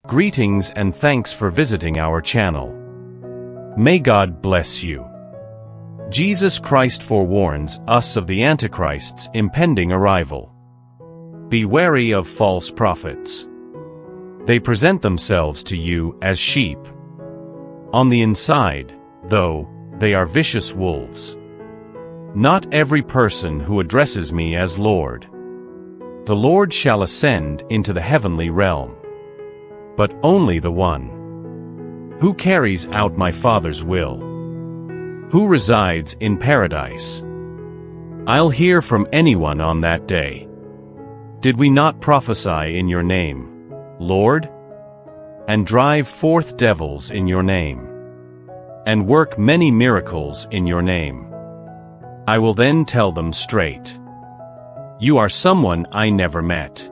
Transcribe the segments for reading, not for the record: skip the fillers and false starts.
Greetings and thanks for visiting our channel. May God bless you. Jesus Christ forewarns us of the Antichrist's impending arrival. Be wary of false prophets. They present themselves to you as sheep. On the inside, though, they are vicious wolves. Not every person who addresses me as Lord, the Lord shall ascend into the heavenly realm, but only the one who carries out my Father's will, who resides in paradise. I'll hear from anyone on that day. Did we not prophesy in your name, Lord? And drive forth devils in your name, and work many miracles in your name? I will then tell them straight, you are someone I never met.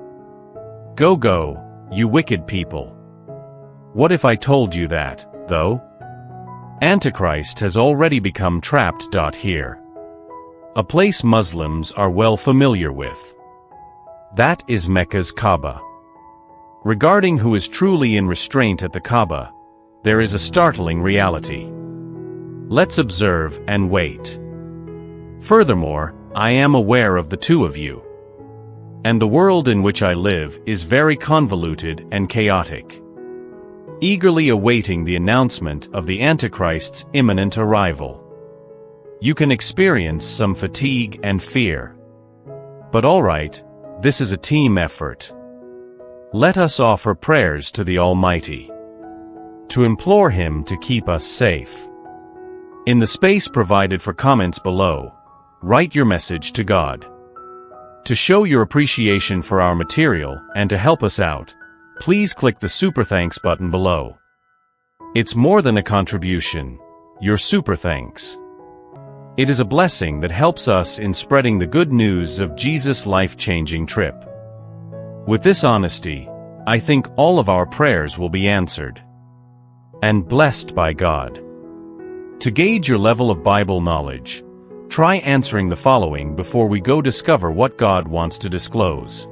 Go, you wicked people. What if I told you that, though? Antichrist has already become trapped. Here. A place Muslims are well familiar with. That is Mecca's Kaaba. Regarding who is truly in restraint at the Kaaba, there is a startling reality. Let's observe and wait. Furthermore, I am aware of the two of you. And the world in which I live is very convoluted and chaotic. Eagerly awaiting the announcement of the Antichrist's imminent arrival. You can experience some fatigue and fear. But all right, this is a team effort. Let us offer prayers to the Almighty, to implore Him to keep us safe. In the space provided for comments below, write your message to God. To show your appreciation for our material and to help us out, please click the Super Thanks button below. It's more than a contribution, your super thanks. It is a blessing that helps us in spreading the good news of Jesus' life-changing trip. With this honesty, I think all of our prayers will be answered and blessed by God. To gauge your level of Bible knowledge, try answering the following before we go discover what God wants to disclose.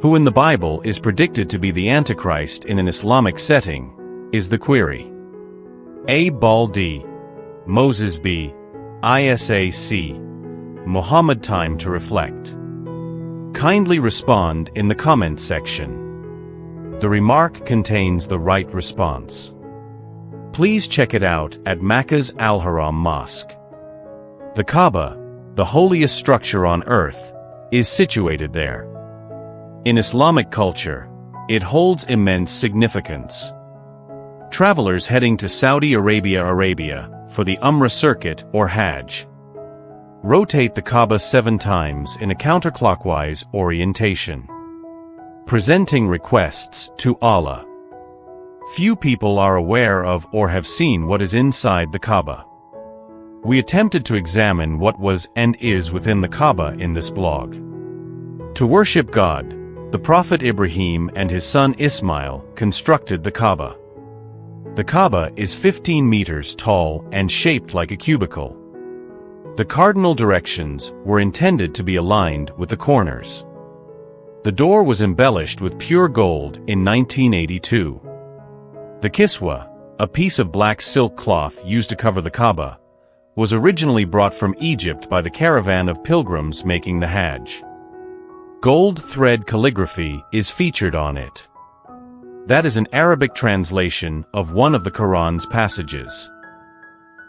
Who in the Bible is predicted to be the Antichrist in an Islamic setting, is the query. A. Baldi, Moses B. Isa C. Muhammad. Time to reflect. Kindly respond in the comments section. The remark contains the right response. Please check it out at Mecca's Al-Haram Mosque. The Kaaba, the holiest structure on earth, is situated there. In Islamic culture, it holds immense significance. Travelers heading to Saudi Arabia for the Umrah circuit or Hajj rotate the Kaaba 7 times in a counterclockwise orientation, presenting requests to Allah. Few people are aware of or have seen what is inside the Kaaba. We attempted to examine what was and is within the Kaaba in this blog. To worship God, the Prophet Ibrahim and his son Ismail constructed the Kaaba. The Kaaba is 15 meters tall and shaped like a cubicle. The cardinal directions were intended to be aligned with the corners. The door was embellished with pure gold in 1982. The kiswa, a piece of black silk cloth used to cover the Kaaba, was originally brought from Egypt by the caravan of pilgrims making the Hajj. Gold thread calligraphy is featured on it. That is an Arabic translation of one of the Quran's passages.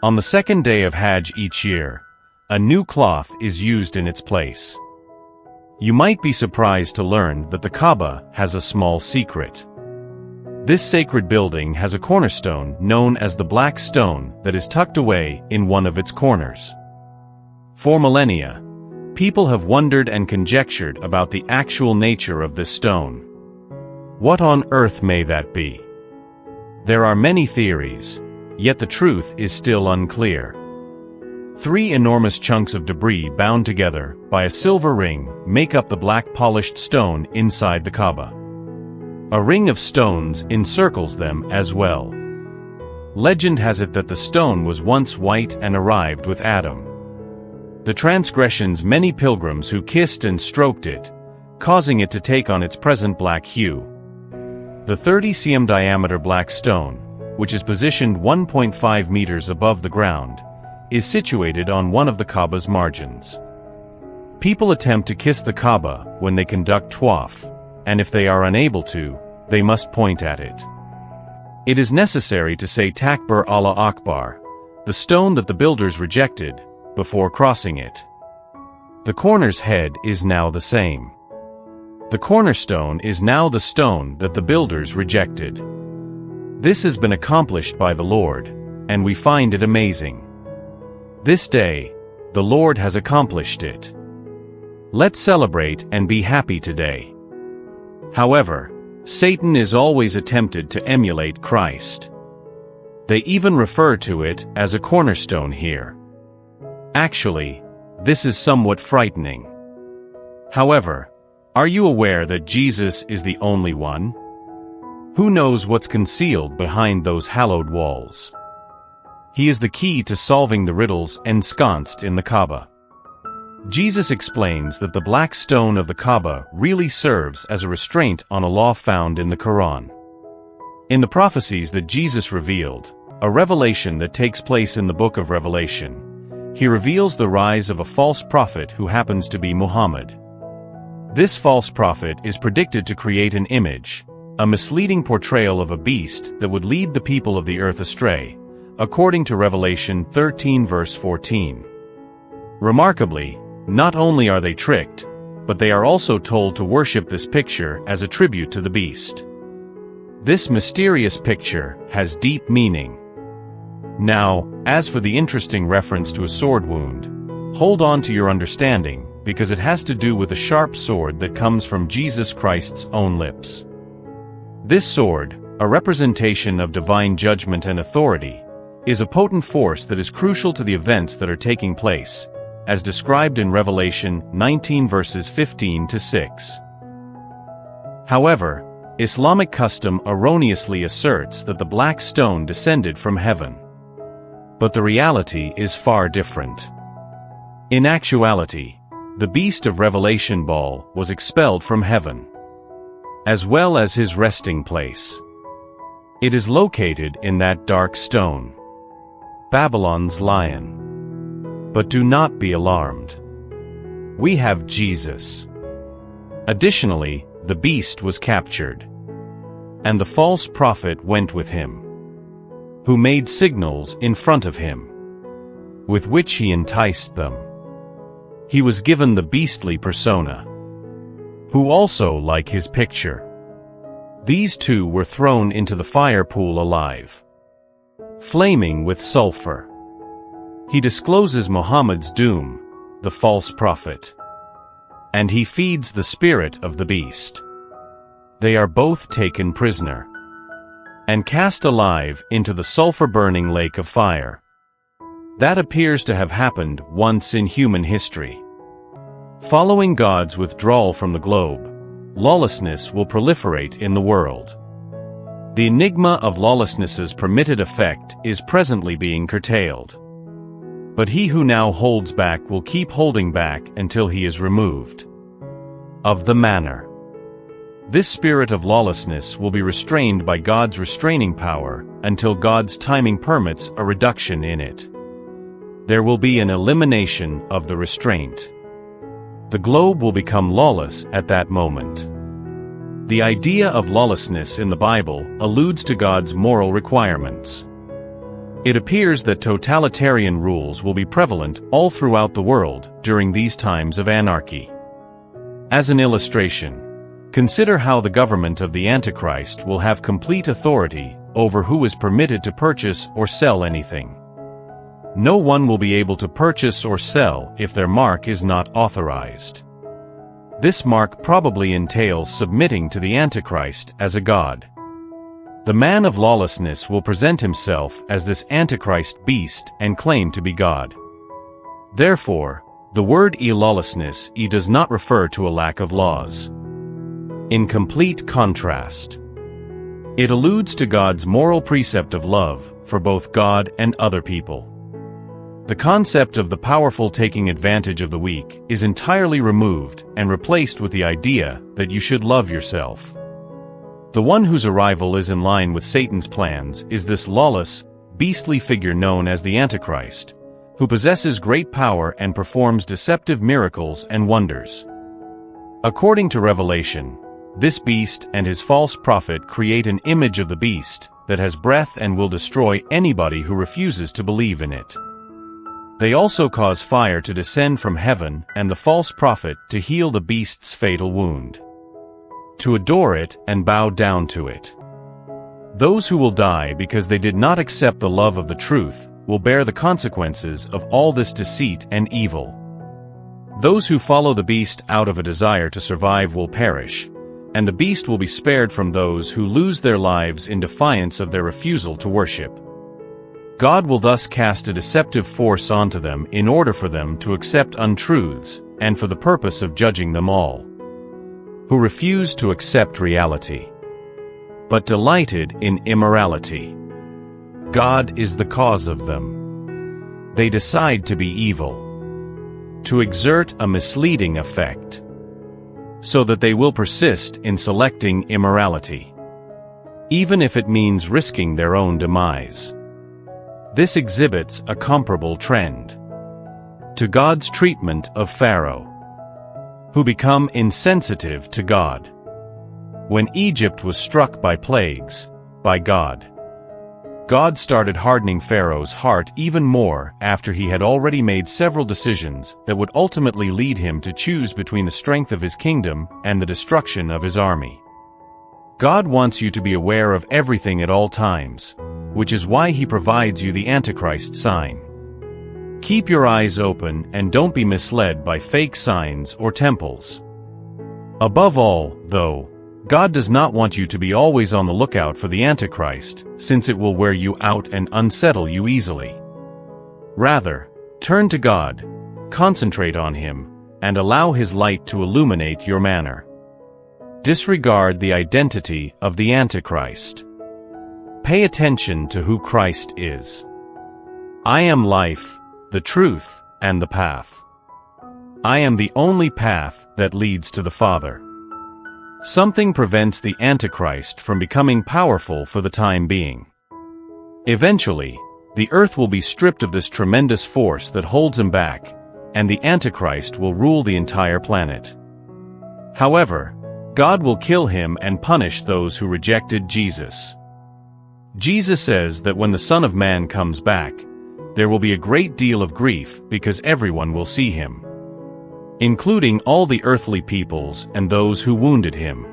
On the second day of Hajj each year, a new cloth is used in its place. You might be surprised to learn that the Kaaba has a small secret. This sacred building has a cornerstone known as the Black Stone that is tucked away in one of its corners. For millennia, people have wondered and conjectured about the actual nature of this stone. What on earth may that be? There are many theories, yet the truth is still unclear. 3 enormous chunks of debris bound together by a silver ring make up the black polished stone inside the Kaaba. A ring of stones encircles them as well. Legend has it that the stone was once white and arrived with Adam. The transgressions many pilgrims who kissed and stroked it, causing it to take on its present black hue. The 30 cm diameter black stone, which is positioned 1.5 meters above the ground, is situated on one of the Kaaba's margins. People attempt to kiss the Kaaba when they conduct tawaf, and if they are unable to, they must point at it. It is necessary to say Takbir Allah Akbar, the stone that the builders rejected, before crossing it. The corner's head is now the same. The cornerstone is now the stone that the builders rejected. This has been accomplished by the Lord, and we find it amazing. This day, the Lord has accomplished it. Let's celebrate and be happy today. However, Satan is always attempted to emulate Christ. They even refer to it as a cornerstone here. Actually, this is somewhat frightening. However, are you aware that Jesus is the only one? Who knows what's concealed behind those hallowed walls? He is the key to solving the riddles ensconced in the Kaaba. Jesus explains that the black stone of the Kaaba really serves as a restraint on a law found in the Quran. In the prophecies that Jesus revealed, a revelation that takes place in the book of Revelation, he reveals the rise of a false prophet who happens to be Muhammad. This false prophet is predicted to create an image, a misleading portrayal of a beast that would lead the people of the earth astray, according to Revelation 13 verse 14. Remarkably, not only are they tricked, but they are also told to worship this picture as a tribute to the beast. This mysterious picture has deep meaning. Now, as for the interesting reference to a sword wound, hold on to your understanding, because it has to do with a sharp sword that comes from Jesus Christ's own lips. This sword, a representation of divine judgment and authority, is a potent force that is crucial to the events that are taking place, as described in Revelation 19 verses 15 to 6. However, Islamic custom erroneously asserts that the black stone descended from heaven. But the reality is far different. In actuality, the beast of Revelation Ball was expelled from heaven, as well as his resting place. It is located in that dark stone, Babylon's lion. But do not be alarmed. We have Jesus. Additionally, the beast was captured, and the false prophet went with him, who made signals in front of him, with which he enticed them. He was given the beastly persona, who also like his picture. These two were thrown into the fire pool alive, flaming with sulfur. He discloses Muhammad's doom, the false prophet, and he feeds the spirit of the beast. They are both taken prisoner and cast alive into the sulfur-burning lake of fire. That appears to have happened once in human history. Following God's withdrawal from the globe, lawlessness will proliferate in the world. The enigma of lawlessness's permitted effect is presently being curtailed. But he who now holds back will keep holding back until he is removed of the manner. This spirit of lawlessness will be restrained by God's restraining power until God's timing permits a reduction in it. There will be an elimination of the restraint. The globe will become lawless at that moment. The idea of lawlessness in the Bible alludes to God's moral requirements. It appears that totalitarian rules will be prevalent all throughout the world during these times of anarchy. As an illustration, consider how the government of the Antichrist will have complete authority over who is permitted to purchase or sell anything. No one will be able to purchase or sell if their mark is not authorized. This mark probably entails submitting to the Antichrist as a god. The man of lawlessness will present himself as this Antichrist beast and claim to be God. Therefore, the word lawlessness does not refer to a lack of laws. In complete contrast, it alludes to God's moral precept of love for both God and other people. The concept of the powerful taking advantage of the weak is entirely removed and replaced with the idea that you should love yourself. The one whose arrival is in line with Satan's plans is this lawless, beastly figure known as the Antichrist, who possesses great power and performs deceptive miracles and wonders. According to Revelation, this beast and his false prophet create an image of the beast that has breath and will destroy anybody who refuses to believe in it. They also cause fire to descend from heaven and the false prophet to heal the beast's fatal wound, to adore it and bow down to it. Those who will die because they did not accept the love of the truth will bear the consequences of all this deceit and evil. Those who follow the beast out of a desire to survive will perish, and the beast will be spared from those who lose their lives in defiance of their refusal to worship. God will thus cast a deceptive force onto them in order for them to accept untruths and for the purpose of judging them all who refuse to accept reality, but delighted in immorality. God is the cause of them. They decide to be evil, to exert a misleading effect, so that they will persist in selecting immorality, even if it means risking their own demise. This exhibits a comparable trend to God's treatment of Pharaoh, who become insensitive to God. When Egypt was struck by plagues, by God, God started hardening Pharaoh's heart even more after he had already made several decisions that would ultimately lead him to choose between the strength of his kingdom and the destruction of his army. God wants you to be aware of everything at all times, which is why he provides you the Antichrist sign. Keep your eyes open and don't be misled by fake signs or temples. Above all, though, God does not want you to be always on the lookout for the Antichrist, since it will wear you out and unsettle you easily. Rather, turn to God, concentrate on Him, and allow His light to illuminate your manner. Disregard the identity of the Antichrist. Pay attention to who Christ is. I am life, the truth, and the path. I am the only path that leads to the Father. Something prevents the Antichrist from becoming powerful for the time being. Eventually, the earth will be stripped of this tremendous force that holds him back, and the Antichrist will rule the entire planet. However, God will kill him and punish those who rejected Jesus. Jesus says that when the Son of Man comes back, there will be a great deal of grief because everyone will see him, including all the earthly peoples and those who wounded him.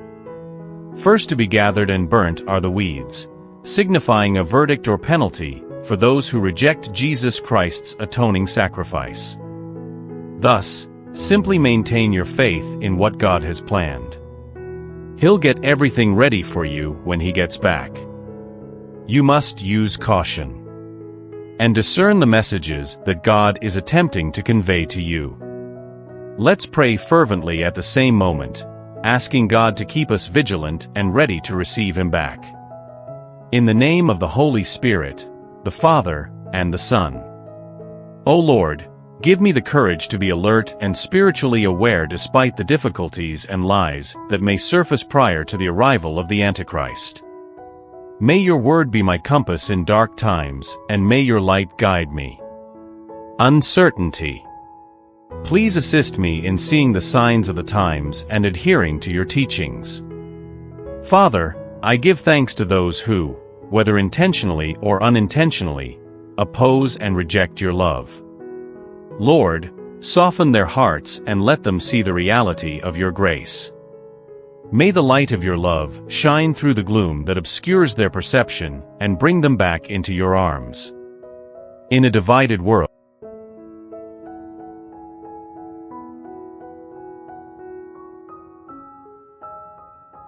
First to be gathered and burnt are the weeds, signifying a verdict or penalty for those who reject Jesus Christ's atoning sacrifice. Thus, simply maintain your faith in what God has planned. He'll get everything ready for you when he gets back. You must use caution and discern the messages that God is attempting to convey to you. Let's pray fervently at the same moment, asking God to keep us vigilant and ready to receive him back. In the name of the Holy Spirit, the Father, and the Son. O Lord, give me the courage to be alert and spiritually aware despite the difficulties and lies that may surface prior to the arrival of the Antichrist. May your word be my compass in dark times, and may your light guide me. Uncertainty. Please assist me in seeing the signs of the times and adhering to your teachings. Father, I give thanks to those who, whether intentionally or unintentionally, oppose and reject your love. Lord, soften their hearts and let them see the reality of your grace. May the light of your love shine through the gloom that obscures their perception and bring them back into your arms. In a divided world,